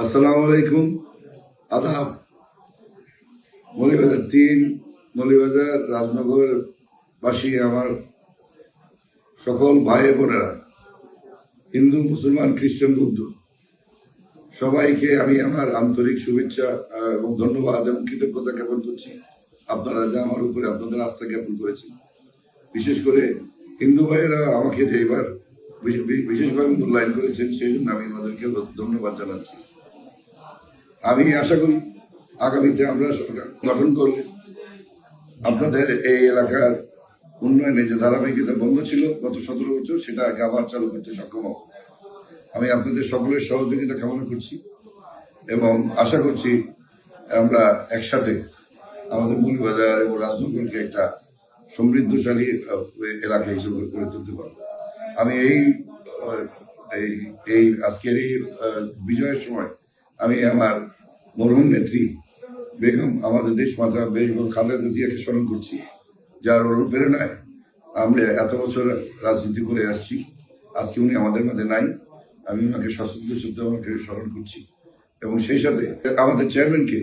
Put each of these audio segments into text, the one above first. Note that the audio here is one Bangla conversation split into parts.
আসসালামু আলাইকুম। আদাব। মৌলভীবাজার 3, মৌলভীবাজার রাজনগর বাসী, আমার সকল ভাই বোনেরা, হিন্দু, মুসলমান, খ্রিস্টান, বৌদ্ধ, সবাইকে আমি আমার আন্তরিক শুভেচ্ছা এবং ধন্যবাদ এবং কৃতজ্ঞতা জ্ঞাপন করছি। আপনারা যা আমার উপরে আপনাদের আস্থা জ্ঞাপন করেছেন, বিশেষ করে হিন্দু ভাইয়েরা আমাকে যে এবার বিশেষভাবে মূল্যায়ন করেছেন, সেই জন্য আমি আমাদেরকে ধন্যবাদ জানাচ্ছি। আমি আশা করি আগামীতে আমরা সরকার গঠন করলে আপনাদের এই এলাকার উন্নয়নে যে ধারাবাহিকতা বন্ধ ছিল গত 17 বছর, সেটা আবার চালু করতে সক্ষম হব। আমি আপনাদের সকলের সহযোগিতা কামনা করছি এবং আশা করছি আমরা একসাথে আমাদের মৌলভীবাজার এবং রাজনগরকে একটা সমৃদ্ধশালী এলাকা হিসেবে গড়ে তুলতে পারব। আমি এই আজকের এই বিজয়ের সময় আমি আমার মরহুম নেত্রী বেগম, আমাদের দেশমাতা বেগম খালেদা জিয়াকে স্মরণ করছি, যার অনুপ্রেরণায় আমরা এত বছর রাজনীতি করে আসছি। আজকে উনি আমাদের মধ্যে নাই, আমি ওনাকে সশ্রদ্ধ ওনাকে স্মরণ করছি এবং সেই সাথে আমাদের চেয়ারম্যানকে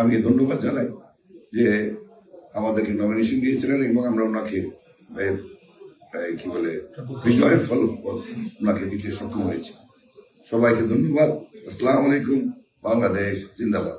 আমি ধন্যবাদ জানাই যে আমাদেরকে নমিনেশন দিয়েছিলেন এবং আমরা ওনাকে কি বলে বিজয়ের ফল ওনাকে দিতে সক্ষম হয়েছি। সবাইকে ধন্যবাদ। আসসালামু আলাইকুম। বাংলাদেশ জিন্দাবাদ।